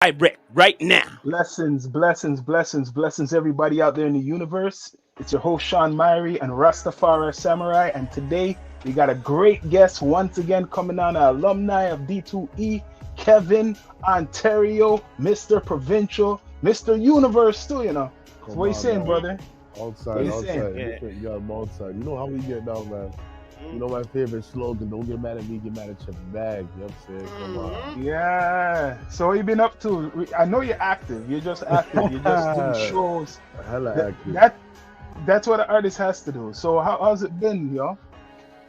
Direct right now. Blessings, blessings, blessings, blessings, everybody out there in the universe. It's your host, Sean Myrie and Rastafari Samurai. And today we got a great guest once again coming on, an alumni of D2E, Kevin Ontario, Mr. Provincial, Mr. Universe, too, you know. So Come what you on, saying, man. brother? What Outside, you saying? outside. Yeah. Different, you got them outside. You know how we get down, man. You know my favorite slogan, don't get mad at me, get mad at your bag. You know what I'm saying? Come on. Yeah. So what you been up to? I know you're active. You're just active. You're just doing shows. Hella That, active. that's what an artist has to do. So how's it been, yo?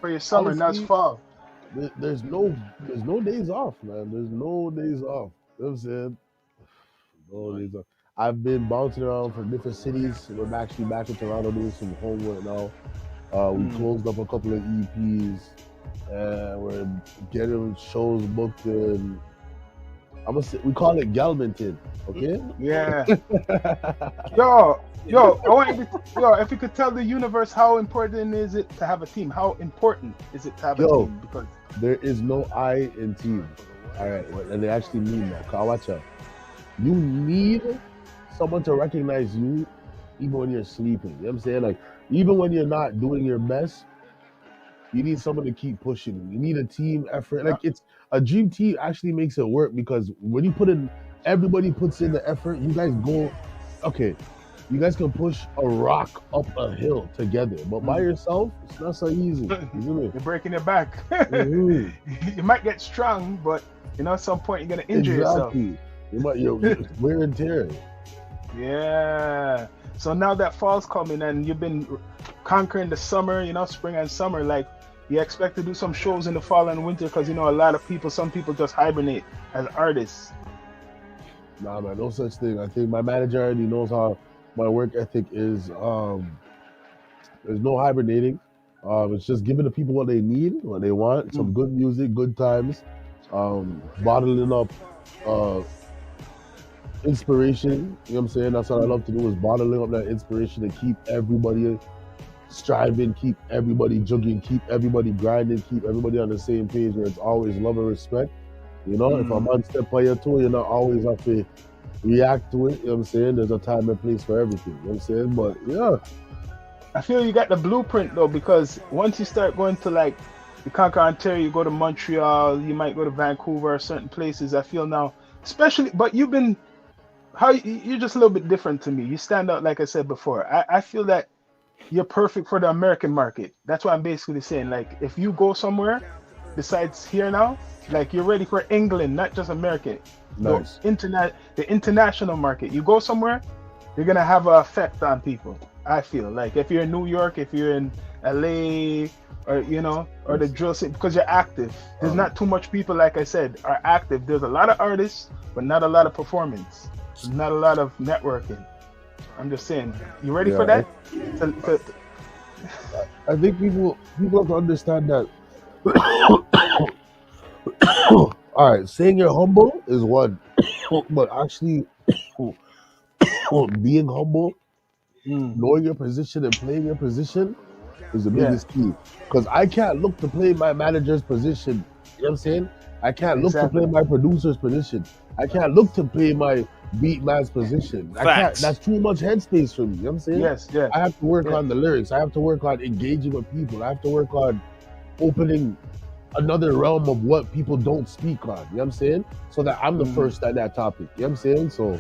For your summer, now it's Honestly, fall. there's no days off, man. There's no days off. You know what I'm saying? No days off. I've been bouncing around from different cities. We're actually back in Toronto doing some homework now. We Mm. closed up a couple of EPs, and we're getting shows booked in. We call it Galmenton, okay? Yeah. Yo, I want you to, if you could tell the universe how important is it to have a team? How important is it to have a Yo. team? Because There is no I in team. All right, and they actually mean that. Cause watch out. You need someone to recognize you even when you're sleeping. You know what I'm saying? Like, even when you're not doing your best, you need someone to keep pushing you. You need a team effort. Like, it's a dream team actually makes it work because when you put in, everybody puts in the effort, you guys go, okay, you guys can push a rock up a hill together, but by yourself, it's not so easy. Isn't it? you're breaking your back. Mhm. You might get strong, but at some point you're gonna injure yourself. Exactly. You're wear and tear. Yeah. So now that fall's coming and you've been conquering the summer, spring and summer, like you expect to do some shows in the fall and winter because a lot of people, some people just hibernate as artists. Nah, man, no such thing. I think my manager already knows how my work ethic is. There's no hibernating. It's just giving the people what they need, what they want. Some good music, good times. Bottling up inspiration. You know what I'm saying? That's what I love to do is bottling up that inspiration and keep everybody striving, keep everybody jugging, keep everybody grinding, keep everybody on the same page where it's always love and respect. If a man step on your toe, you're not always have to react to it. You know what I'm saying? There's a time and place for everything. You know what I'm saying? But yeah. I feel you got the blueprint though, because once you start going to like you conquer Ontario, you go to Montreal, you might go to Vancouver, certain places. I feel now, especially, but you've been you're just a little bit different to me. You stand out, like I said before. I feel that you're perfect for the American market. That's what I'm basically saying. Like if you go somewhere besides here now, like you're ready for England, not just American. Nice. The international market. You go somewhere, you're gonna have an effect on people. I feel like if you're in New York, if you're in LA, or or the drill city, because you're active. There's not too much people, like I said, are active. There's a lot of artists, but not a lot of performance. Not a lot of networking. I'm just saying. You ready for that? I think people have to understand that. All right, saying you're humble is one, but actually being humble, knowing your position and playing your position is the biggest key. Because I can't look to play my manager's position. You know what I'm saying? I can't look to play my producer's position. I can't look to play my beat man's position. I can't. That's too much headspace for me. You know what I'm saying? Yes. I have to work on the lyrics. I have to work on engaging with people. I have to work on opening another realm of what people don't speak on. You know what I'm saying? So that I'm the first at that topic. You know what I'm saying? So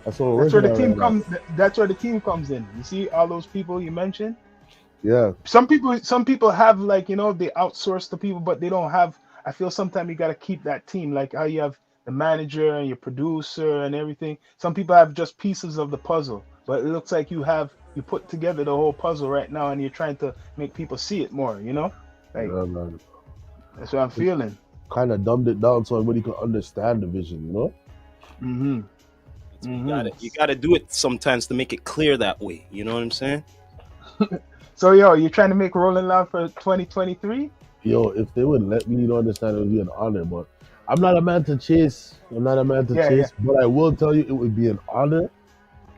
that's what That's where the team comes. That's where the team comes in. You see all those people you mentioned. Yeah. Some people have like they outsource the people, but they don't have. I feel sometimes you got to keep that team, like how you have the manager and your producer and everything. Some people have just pieces of the puzzle, but it looks like you put together the whole puzzle right now, and you're trying to make people see it more. Like Yeah, man. that's what I'm feeling. Kind of dumbed it down so everybody could understand the vision. You gotta do it sometimes to make it clear that way. You know what I'm saying? So you're trying to make Rolling Loud for 2023? Yo, if they would let me understand, it would be an honor. But I'm not a man to chase. But I will tell you, it would be an honor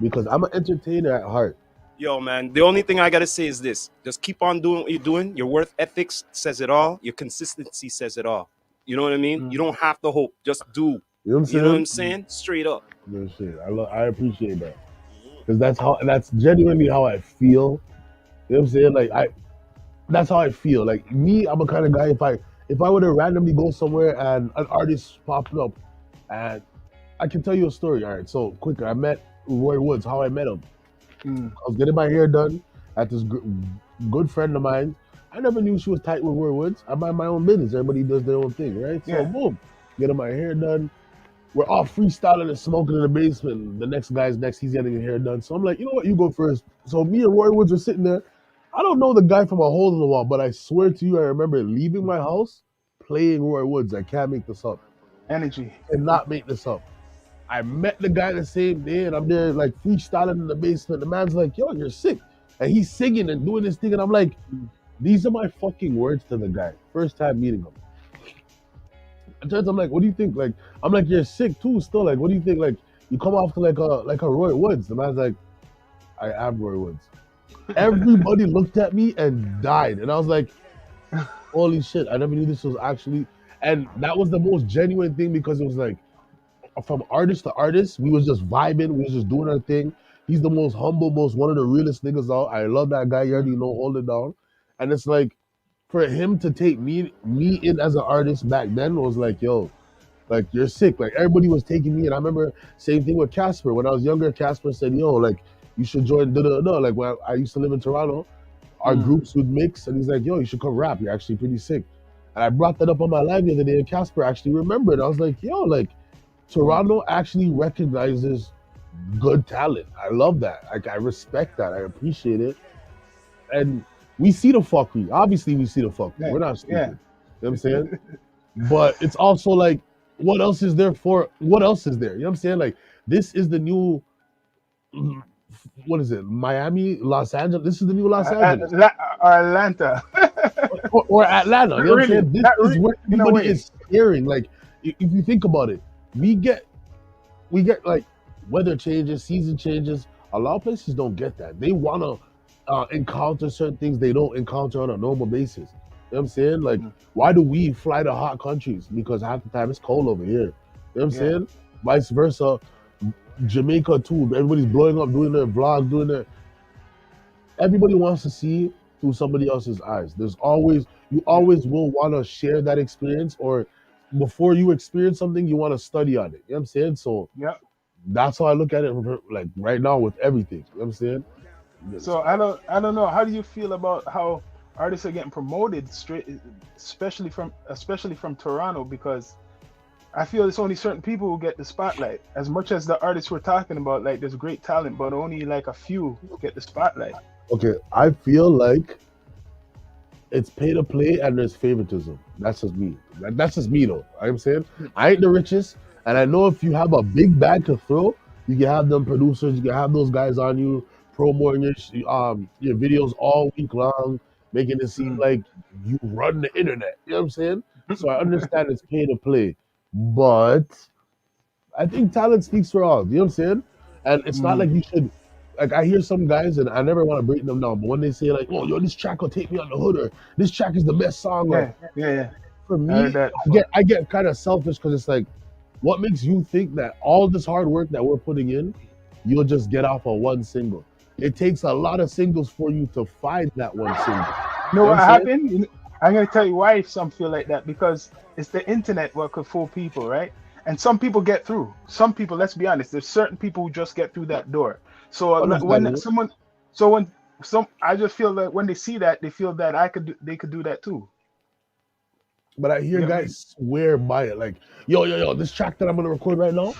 because I'm an entertainer at heart. Yo, man, the only thing I gotta say is this: just keep on doing what you're doing. Your worth ethics says it all. Your consistency says it all. You know what I mean? You don't have to hope. Just do. You know what I'm You know what I'm saying? saying? Straight up. No shit. I appreciate that because that's genuinely how I feel. You know what I'm saying? Like that's how I feel. Like me, I'm a kind of guy. If I were to randomly go somewhere and an artist popped up, and I can tell you a story. All right, so quicker. I met Roy Woods. How I met him. Mm. I was getting my hair done at this good friend of mine. I never knew she was tight with Roy Woods. I mind my own business. Everybody does their own thing, right? So Yeah. boom, getting my hair done. We're all freestyling and smoking in the basement. The next guy's next. He's getting his hair done. So I'm like, you know what? You go first. So me and Roy Woods are sitting there. I don't know the guy from a hole in the wall, but I swear to you, I remember leaving my house playing Roy Woods. I can't make this up. Energy. Cannot make this up. I met the guy the same day, and I'm there like freestyling in the basement. The man's like, "Yo, you're sick," and he's singing and doing this thing, and I'm like, "These are my fucking words to the guy." First time meeting him. I'm like, "What do you think?" Like, I'm like, "You're sick too, still." Like, what do you think? Like, you come off to like a Roy Woods. The man's like, "I am Roy Woods." Everybody looked at me and died, and I was like, "Holy shit!" I never knew this was actually, and that was the most genuine thing because it was like, from artist to artist, we was just vibing, we was just doing our thing. He's the most humble, most one of the realest niggas out. I love that guy. You already know, hold it down. And it's like, for him to take me in as an artist back then was like, yo, like you're sick. Like everybody was taking me, and I remember same thing with Casper. When I was younger, Casper said, yo, like you should join Like when I used to live in Toronto, our groups would mix, and he's like, yo, you should come rap. You're actually pretty sick. And I brought that up on my live the other day, and Casper actually remembered. I was like, yo, like Toronto actually recognizes good talent. I love that. Like I respect that. I appreciate it. And we see the fuckery. Obviously, we see the fuckery. Yeah. We're not stupid. Yeah. You know what I'm saying? But it's also like, what else is there for? What else is there? You know what I'm saying? Like, this is the new, what is it? Miami, Los Angeles. This is the new Los Angeles. Atlanta. Or Atlanta. You know what I'm Really, saying? This not is really, where in a everybody way. is staring. Like, if you think about it, we get like weather changes, season changes. A lot of places don't get that. They want to encounter certain things they don't encounter on a normal basis. You know what I'm saying? Like, why do we fly to hot countries? Because half the time it's cold over here. You know what I'm saying? Vice versa. Jamaica too. Everybody's blowing up, doing their vlogs, Everybody wants to see through somebody else's eyes. You always will want to share that experience, or before you experience something, you want to study on it. You know what I'm saying? So that's how I look at it, like right now with everything. You know what I'm saying? So I don't know. How do you feel about how artists are getting promoted straight, especially from Toronto? Because I feel it's only certain people who get the spotlight. As much as the artists we're talking about, like there's great talent, but only like a few get the spotlight. Okay, I feel like it's pay to play and there's favoritism. That's just me. Like, that's just me though. You know what I'm saying? I ain't the richest, and I know if you have a big bag to throw, you can have them producers, you can have those guys on you promoting your videos all week long, making it seem like you run the internet. You know what I'm saying? So I understand it's pay to play, but I think talent speaks for all. You know what I'm saying? And it's not like you should. Like I hear some guys, and I never want to break them down, but when they say like, "Oh, yo, this track will take me on the hood," or "This track is the best song," Yeah. For me, I get kind of selfish because it's like, what makes you think that all this hard work that we're putting in, you'll just get off of one single? It takes a lot of singles for you to find that one single. You know what happened? I'm gonna tell you why some feel like that, because it's the internet what could fool people, right? And some people get through. Some people, let's be honest, there's certain people who just get through that door. So I just feel that when they see that, they feel that they could do that too. But I hear guys swear by it, like, yo, this track that I'm gonna record right now,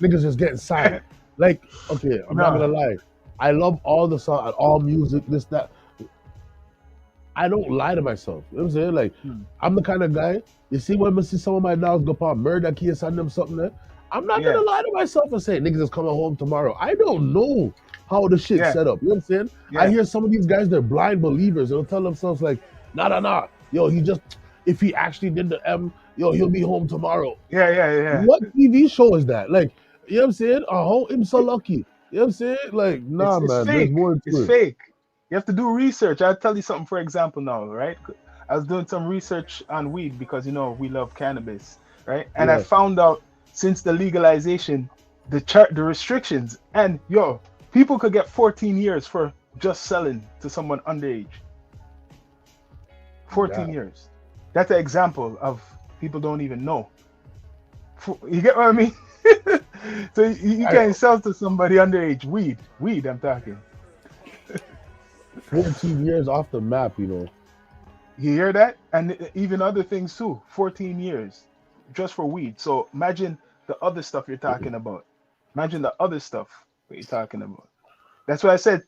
niggas just getting signed. Like, okay, I'm not gonna lie, I love all the song, all music, this, that. I don't lie to myself. You know what I'm saying? Like, I'm the kind of guy, you see when I see some of my dogs go upon murder case and them something there, I'm not gonna lie to myself and say niggas is coming home tomorrow. I don't know how the shit's set up. You know what I'm saying? I hear some of these guys, they're blind believers. They'll tell themselves like, nah. Yo, if he actually did the M, he'll be home tomorrow. Yeah. What TV show is that? Like, you know what I'm saying? I'm so lucky. You know what I'm saying? Like, nah, it's man. Fake. There's more to it's it. Fake. You have to do research. I'll tell you something, for example, now, right? I was doing some research on weed because, we love cannabis. right? And I Yeah. found out since the legalization, the restrictions, and people could get 14 years for just selling to someone underage. 14 Yeah. years. That's an example of people don't even know. You get what I mean? So you I, can't sell to somebody underage weed. I'm talking. 14 years off the map, you know. You hear that? And even other things too. 14 years just for weed. So imagine the other stuff you're talking about. Imagine the other stuff that you're talking about. That's why I said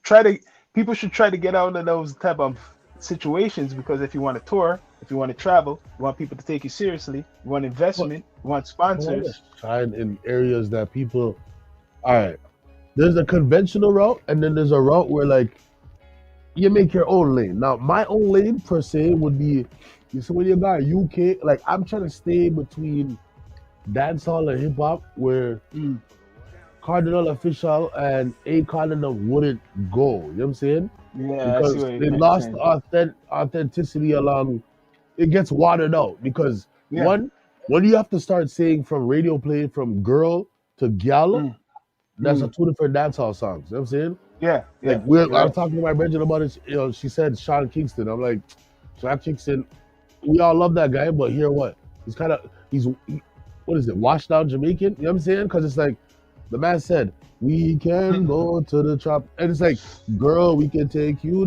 people should try to get out of those type of situations, because if you want to tour, if you want to travel, you want people to take you seriously, you want But investment, you want I want to sponsors. shine in areas that people. All right. There's a conventional route, and then there's a route where like you make your own lane. Now, my own lane per se would be, you see, when you got UK, like I'm trying to stay between dancehall and hip hop, where Mm, Cardinal Official and Akon and them wouldn't go. You know what I'm saying? yeah, I see Because what they you're lost saying. authenticity along. It gets watered out because Yeah. one, when you have to start saying from radio play from girl to gal, Mm, that's a mm, two different dancehall songs. You know what I'm saying? yeah, Like yeah. I You're was right. talking to my Bridget about it. You know, she said Sean Kingston. I'm like, Sean Kingston. We all love that guy, but here what? What is it? Washed down Jamaican. You know what I'm saying? Because it's like the man said, "We can go to the trap," and it's like, "Girl, we can take you."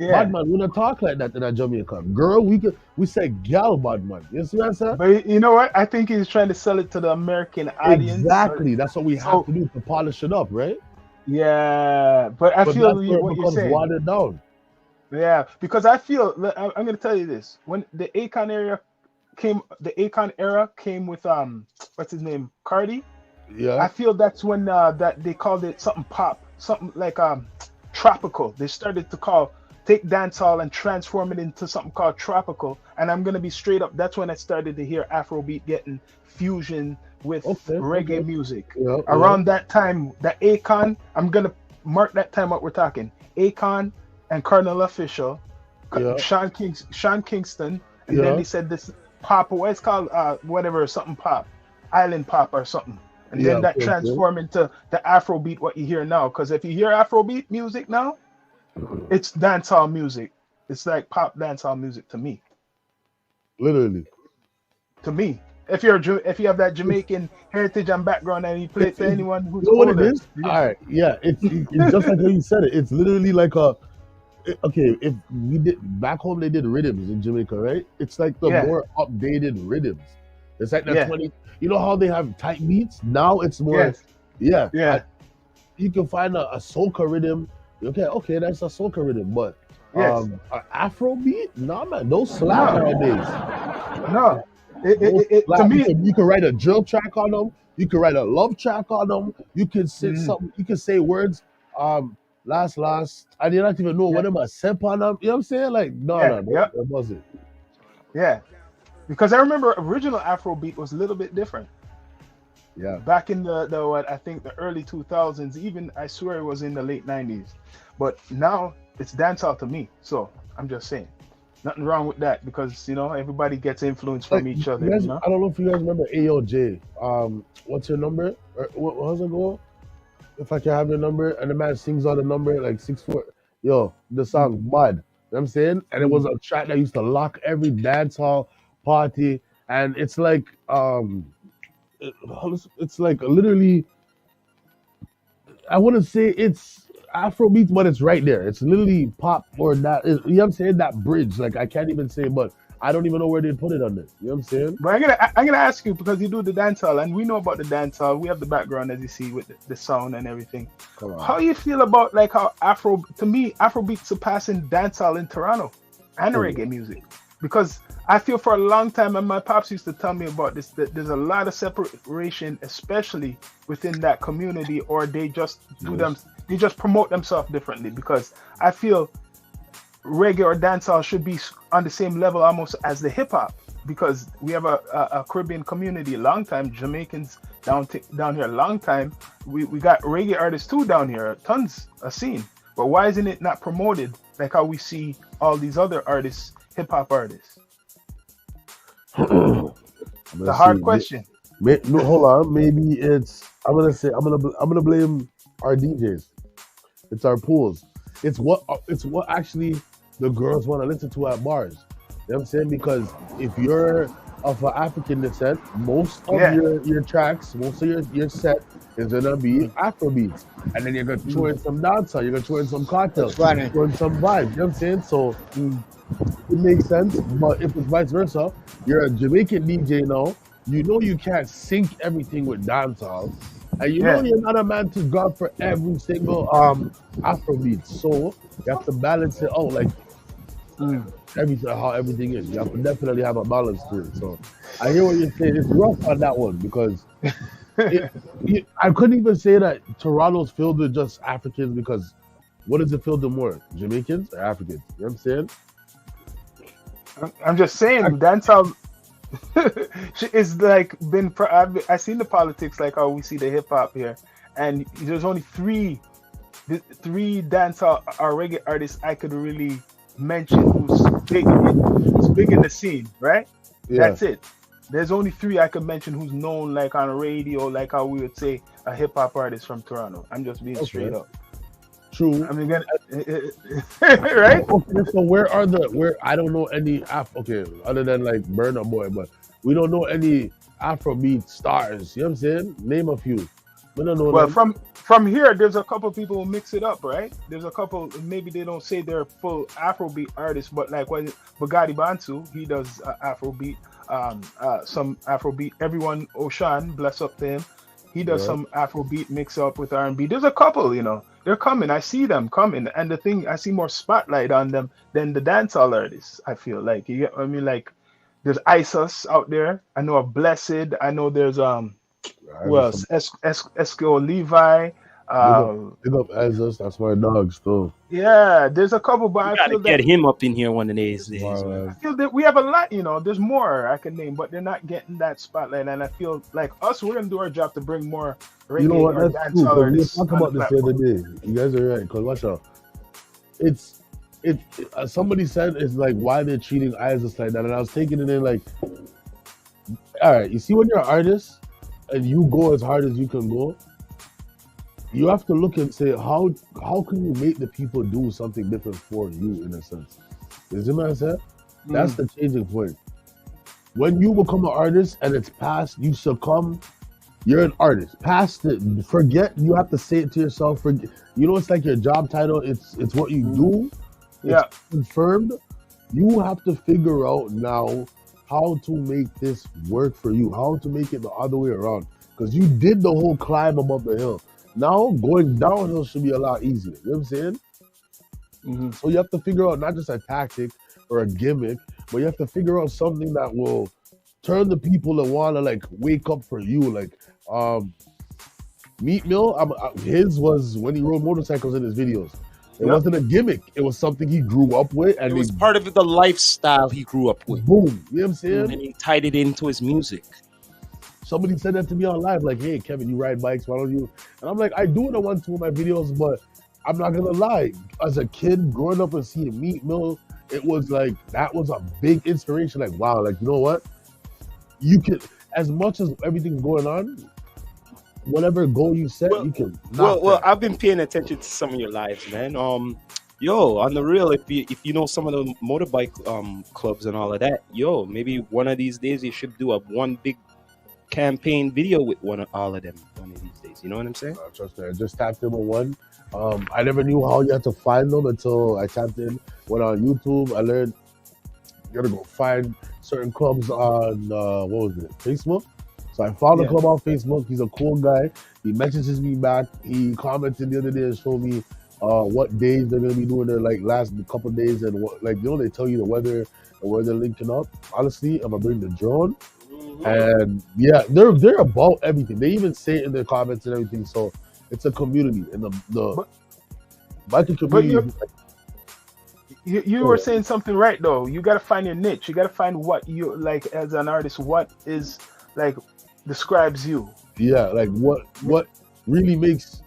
Bad Yeah. man, we don't talk like that in a Jamaica. Girl, we say gal, bad man. You see what I'm saying? But you know what? I think he's trying to sell it to the American audience. Exactly. That's what we have So to do to polish it up, right? yeah, but I But feel that's where it what you're becomes saying. watered down. Yeah, because I feel I'm going to tell you this. When the Akon era came with what's his name, Cardi. I Yeah, feel that's when that they called it something pop, something like tropical. They started to take dancehall and transform it into something called tropical. And I'm gonna be straight up. That's when I started to hear Afrobeat getting fusion with okay, okay. reggae music. Yeah, yeah, Around that time, that Akon, I'm gonna mark that time what we're talking. Akon and Cardinal Official, yeah, Sean Kingston, and then yeah, they said this pop, what it's called, whatever, something pop, island pop or something. And yeah. then that Okay, okay. transformed into the Afrobeat, what you hear now. Because if you hear Afrobeat music now, it's dancehall music. It's like pop dancehall music to me. Literally. To me, if you have that Jamaican heritage and background, and you play it to You anyone who's know what it older, is? All right. Yeah. It's just like how you said it. It's literally like okay. If we did back home, they did rhythms in Jamaica, right? It's like the yeah, more updated rhythms. It's like the yeah, 20. You know how they have tight beats? Now it's more. yes, Yeah. yeah, You can find a soca rhythm. Okay, that's a soca rhythm, but yes. an Afro beat? Nah, man, those slap No, nowadays. no. Those To slap. me, You can write a drill track on them. You can write a love track on them. You can say mm, something. You can say words. Last. I did not even know yeah, what am I sip on them. You know what I'm saying? Like, no, yeah, no, yeah, that wasn't. yeah. Because I remember original Afrobeat was a little bit different. Yeah. Back in the what I think the early 2000s, even I swear it was in the late 90s. But now it's dancehall to me. So I'm just saying, nothing wrong with that, because everybody gets influence Like from each you other. guys, I don't know if you guys remember AOJ. What's your number? Or how's it go? If I can have your number, and the man sings on the number like 6'4". Yo, the Mm, song Mud. You know what I'm saying? And it was mm, a track that used to lock every dance hall party. And it's like it's like literally, I wouldn't say it's Afrobeat, but it's right there. It's literally pop or that. You know what I'm saying? That bridge. Like I can't even say, but I don't even know where they put it on this. You know what I'm saying? But I'm gonna ask you, because you do the dancehall and we know about the dancehall. We have the background, as you see, with the sound and everything. Come on. How you feel about like how to me Afrobeat surpassing dancehall in Toronto and Oh, reggae music? Because I feel for a long time, and my pops used to tell me about this, that there's a lot of separation, especially within that community, or they just yes. they just promote themselves differently. Because I feel reggae or dancehall should be on the same level almost as the hip hop, because we have a Caribbean community, a long time Jamaicans down here, a long time. We got reggae artists too down here, tons a scene. But why isn't it not promoted like how we see all these other artists, hip hop artists? It's a Let's hard see. question. No, hold on. Maybe it's. I'm gonna blame our DJs. It's our pools. It's what actually the girls want to listen to at bars. You know what I'm saying? Because if you're of an African descent, most of Yeah. your tracks, most of your set is gonna be Mm, Afro beats. And then you're gonna throw mm. in some dancehall, you're gonna throw in some That's cartel, funny. throw in some vibes. You know what I'm saying? So Mm, it makes sense. But if it's vice versa, you're a Jamaican DJ now. You know you can't sync everything with dancehall, and you know yeah. you're not a man to go for every single Afrobeat. So you have to balance it out, like Mm. everything how everything is. You have to definitely have a balance to it. So I hear what you're saying. It's rough on that one because it, I couldn't even say that Toronto's filled with just Africans because what is it filled with more? Jamaicans or Africans? You know what I'm saying? I'm just saying, dancehall it's like been. I seen the politics like how we see the hip hop here, and there's only three dancehall or reggae artists I could really mention who's big in the scene, right? Yeah. That's it. There's only three I could mention who's known like on radio, like how we would say a hip hop artist from Toronto. I'm just being straight Okay. up. True. I mean, right? Okay, so where I don't know any okay, other than like Burna Boy, but we don't know any Afrobeat stars. You know what I'm saying? Name a few. We don't know Well, them. from here, there's a couple people who mix it up, right? There's a couple. Maybe they don't say they're full Afrobeat artists, but like when Bugatti Bantu, he does Afrobeat, some Afrobeat. Everyone, Oshan, bless up to him. He does Yeah. some Afrobeat mix up with R&B. There's a couple, they're coming. I see them coming, and the thing I see more spotlight on them than the dancehall artists. I feel like you get what I mean. Like there's Isus out there. I know of Blessed. I know there's I who just else? Esco Levi. big up, Uh, big up Ezos. That's my dog still. yeah, there's a couple, but We I gotta feel that get him up in here one of these days, Wow, man. I feel that we have a lot. There's more I can name, but they're not getting that spotlight. And I feel like us, we're gonna do our job to bring more You know reggae what? or That's true. dancehall Because we were artists talking on the about this the other platform. day. You guys are right. Because watch out. It's somebody said it's like why they're treating Isis like that, and I was taking it in like, all right, you see when you're an artist and you go as hard as you can go, you have to look and say how can you make the people do something different for you in a sense. You see what I'm saying? That's Mm, the changing point. When you become an artist and it's past, you succumb. You're an artist. Past it, forget. You have to say it to yourself. Forget. You know, it's like your job title. It's what you mm, do. It's yeah. confirmed. You have to figure out now how to make this work for you. How to make it the other way around. Because you did the whole climb above the hill. Now going downhill should be a lot easier. You know what I'm saying? Hmm. So you have to figure out not just a tactic or a gimmick, but you have to figure out something that will turn the people that want to like wake up for you. Like Meat Mill, his was when he rode motorcycles in his videos. It Yep. wasn't a gimmick. It was something he grew up with, It and was he part of the lifestyle he grew up with, boom. You know what I'm saying? and he tied it into his music. Somebody said that to me on live, like, "Hey, Kevin, you ride bikes? Why don't you?" And I'm like, "I do it on one, two of my videos, but I'm not gonna lie. As a kid, growing up and seeing Meat Mill, it was like that was a big inspiration. Like, wow, like you know what? You can, as much as everything's going on, whatever goal you set, Well, you can well, knock well. that. I've been paying attention to some of your lives, man. Yo, on the real, if you know some of the motorbike clubs and all of that, yo, maybe one of these days you should do one big campaign video with all of them one of these days. You know what I'm saying? Trust me, I just tapped in with one. I never knew how you had to find them until I tapped in. Went on YouTube. I learned you gotta go find certain clubs on what was it, Facebook. So I found a Yeah. club on Facebook. He's a cool guy. He messages me back. He commented the other day and showed me what days they're gonna be doing their like last couple of days and what like they tell you the weather and where they're linking up. Honestly, I'm gonna bring the drone. And yeah, they're about everything. They even say it in their comments and everything. So it's a community, and the But biking but community. you were saying something right though. You gotta find your niche. You gotta find what you like as an artist. What is like describes you. Yeah, like what really makes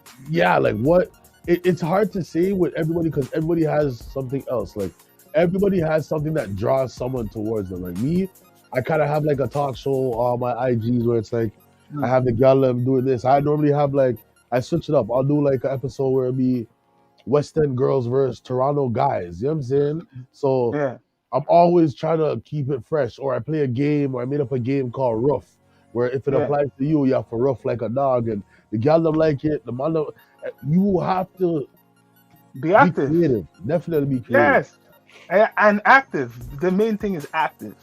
like what it's hard to say with everybody because everybody has something else. Like everybody has something that draws someone towards them. Like me, I kind of have like a talk show on my IGs where it's like I Mm. have the gal I'm doing this. I normally have like I switch it up. I'll do like an episode where it be West End girls versus Toronto guys. You know what I'm saying? So Yeah. I'm always trying to keep it fresh. Or I play a game, or I made up a game called Rough, where if it Yeah. applies to you, you have to rough like a dog. And the gal don't like it. The man don't, you have to Be be active. creative. Definitely be creative. Yes. And active. The main thing is active.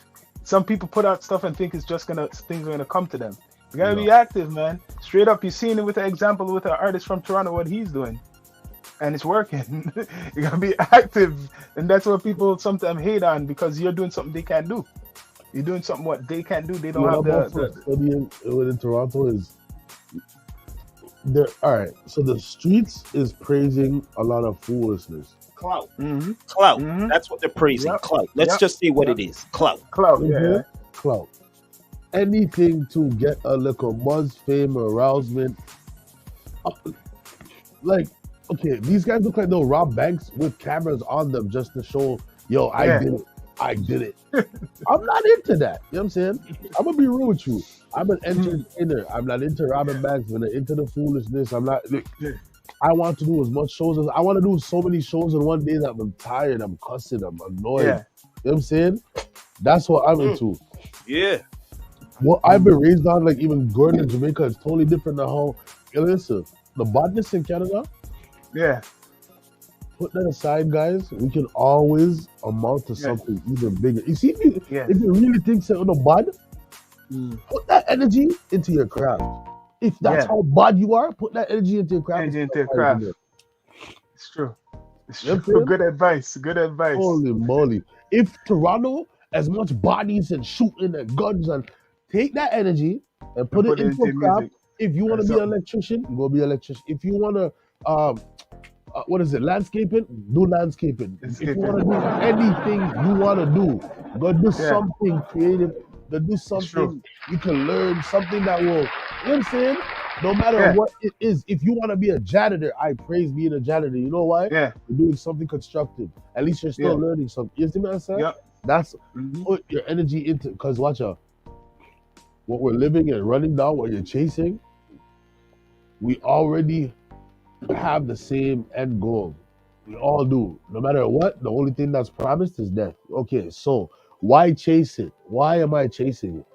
Some people put out stuff and think it's just things are gonna come to them. You gotta be active, man. Straight up, you've seen it with the example with an artist from Toronto, what he's doing. And it's working. You gotta be active. And that's what people sometimes hate on, because you're doing something they can't do. You're doing something what they can't do. They don't have the studying in Toronto is there. All right, so the streets is praising a lot of foolishness. Clout. mm-hmm. Clout. Mhm. That's what they're praising. Yep. Clout. Let's Yep. just say what Yep. it is. Clout. Clout. Mhm. Yeah. Clout. Anything to get a little buzz, fame, arousement. Uh, Like, okay, these guys look like they'll rob banks with cameras on them just to show, yo, I Yeah. did it. I did it. I'm not into that. You know what I'm saying? I'm gonna be real with you. I'm an entertainer. I'm not into robbing banks. I'm not into the foolishness. I'm not. I want to do as much shows as I want to do. So many shows in one day that I'm tired. I'm cussing. I'm annoyed. Yeah. You know what I'm saying? That's what I'm Mm. into. Yeah. What I've been raised on, like even going to Jamaica, is totally different than how. Yo, listen, the badness in Canada. Yeah. Put that aside, guys. We can always amount to Yeah. something even bigger. You see, if Yeah. you really think something bad, Mm. put that energy into your craft. If that's Yeah. how bad you are, put that energy into your craft. Energy into That's your how you craft. do it. It's true. It's You know what I'm true. saying? Good advice. Good advice. Holy moly! If Toronto, as much bodies and shooting and guns, and take that energy and put it into a craft. music. If you want to be an electrician, you go be an electrician. If you want to, what is it, landscaping? Do landscaping. If you want to do anything you want to do, go do something creative. Go do something you can learn, something that will, you know what I'm saying? No matter what it is. If you want to be a janitor, I praise being a janitor. You know why? Yeah. You're doing something constructive. At least you're still learning something. You see what I'm saying? Yep. That's Mhm. put your energy into, because watch out. What we're living and running down, what you're chasing, we already have the same end goal. We all do. No matter what, the only thing that's promised is death. Okay, so why chase it? Why am I chasing it? You know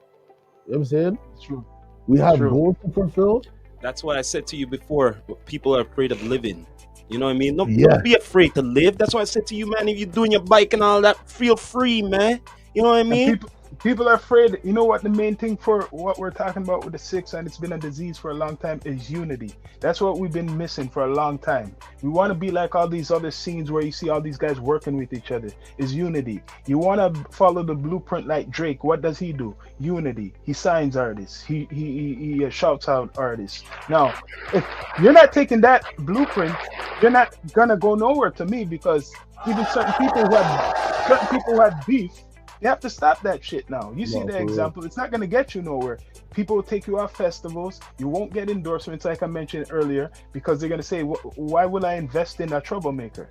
what I'm saying? It's true. We have True. goals to fulfill. That's why I said to you before, people are afraid of living. You know what I mean? Don't Yeah. be afraid to live. That's why I said to you, man, if you're doing your bike and all that, feel free, man. You know what I mean? And people are afraid. You know what the main thing for what we're talking about with the six, and it's been a disease for a long time, is unity. That's what we've been missing for a long time. We want to be like all these other scenes where you see all these guys working with each other. Is unity. You want to follow the blueprint like Drake. What does he do? Unity. He signs artists. He shouts out artists. Now, if you're not taking that blueprint, you're not gonna go nowhere to me, because even certain people who have beef, you have to stop that shit now. You see No, the for real. example. It's not going to get you nowhere. People will take you off festivals. You won't get endorsements, like I mentioned earlier, because they're going to say, why will I invest in a troublemaker?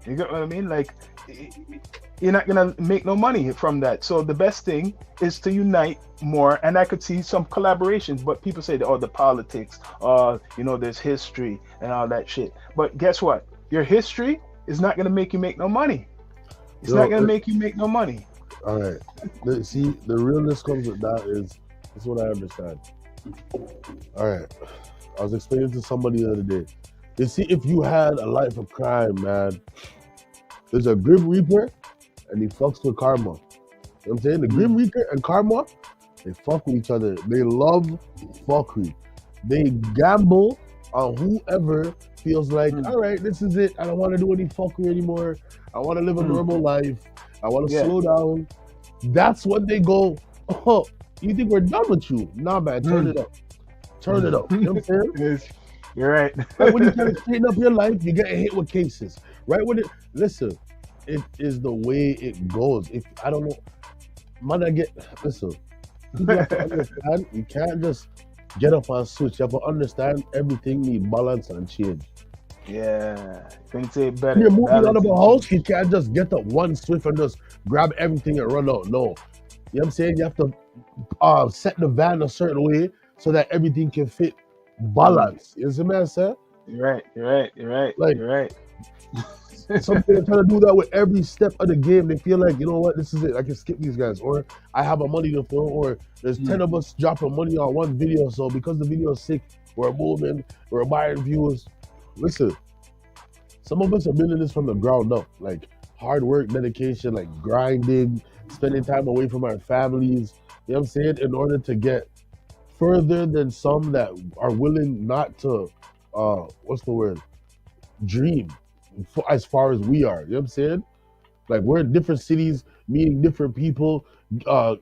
You get what I mean? Like, you're not going to make no money from that. So the best thing is to unite more. And I could see some collaborations, but people say, oh, the politics, there's history and all that shit. But guess what? Your history is not going to make you make no money. It's not going to make you make no money. All right. See, the realness comes with that is what I understand. All right. I was explaining to somebody the other day. You see, if you had a life of crime, man, there's a Grim Reaper and he fucks with Karma. You know what I'm saying? The Grim Reaper and Karma, they fuck with each other. They love fuckery. They gamble on whoever feels like, all right, this is it. I don't want to do any fuckery anymore. I want to live a normal life. I want to slow down. That's when they go, oh, you think we're done with you? Nah, man, turn it up. Turn it up. You know what I'm saying? You're right. Right when you try to straighten up your life, you get hit with cases. Right when listen, it is the way it goes. If I don't know, listen, you have to understand, you can't just get up and switch. You have to understand everything needs balance and change. Yeah, can you say it better? You're moving out of a house, you can't just get up one swift and just grab everything and run out. No. You know what I'm saying? You have to set the van a certain way so that everything can fit balance. You see what I'm saying? You're right. Like, You're right. some people are trying to do that with every step of the game. They feel like, you know what, this is it. I can skip these guys. Or I have a money to throw. Or there's 10 of us dropping money on one video. So because the video is sick, we're moving, we're buying views. Listen, some of us are building this from the ground up. Like hard work, dedication, like grinding, spending time away from our families. You know what I'm saying? In order to get further than some that are willing not to, dream as far as we are. You know what I'm saying? Like we're in different cities, meeting different people. How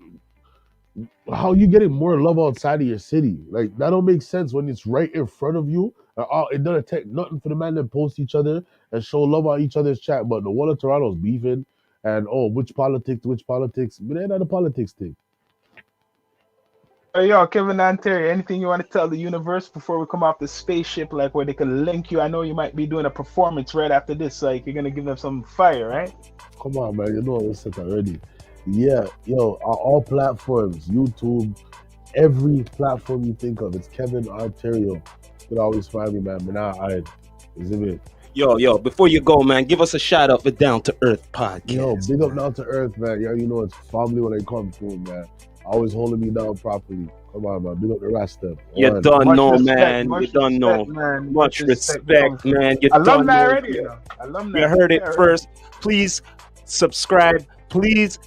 you getting more love outside of your city? Like that don't make sense when it's right in front of you. It doesn't take nothing for the man to post each other and show love on each other's chat. But the one of Toronto's beefing and which politics, but it ain't not a politics thing. Hey, yo, Kevin and Terry, anything you want to tell the universe before we come off the spaceship, like where they can link you? I know you might be doing a performance right after this, like you're gonna give them some fire, right? Come on, man. You know what we said already. Yeah, yo, on all platforms, YouTube, every platform you think of, it's Kevin Ontario. You can always find me, man. I is it? Yo, before you go, man, give us a shout out for Down to Earth podcast. Yo, big up Down to Earth, man. Yeah, you know it's family when they come through, man. Always holding me down properly. Come on, man. Big up the rest of them. You don't know, man. You don't know. Man. Much respect, man. You alumni don't already, know. Alumni. You heard it first. Please subscribe. Please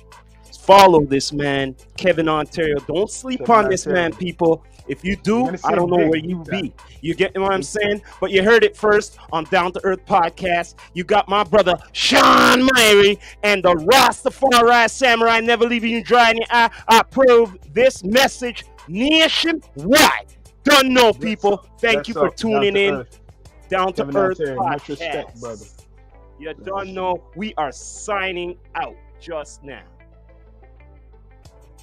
follow this man, Kevin Ontario. Don't sleep on this man, people. If you do, I don't know where you be. You get what I'm saying? But you heard it first on Down to Earth podcast. You got my brother Sean Myrie and the Rastafari Samurai, never leaving you dry in the eye. I approve this message nationwide. Don't know, people. Thank you for tuning in. Down to Earth podcast. Much respect, brother. You don't know. We are signing out just now.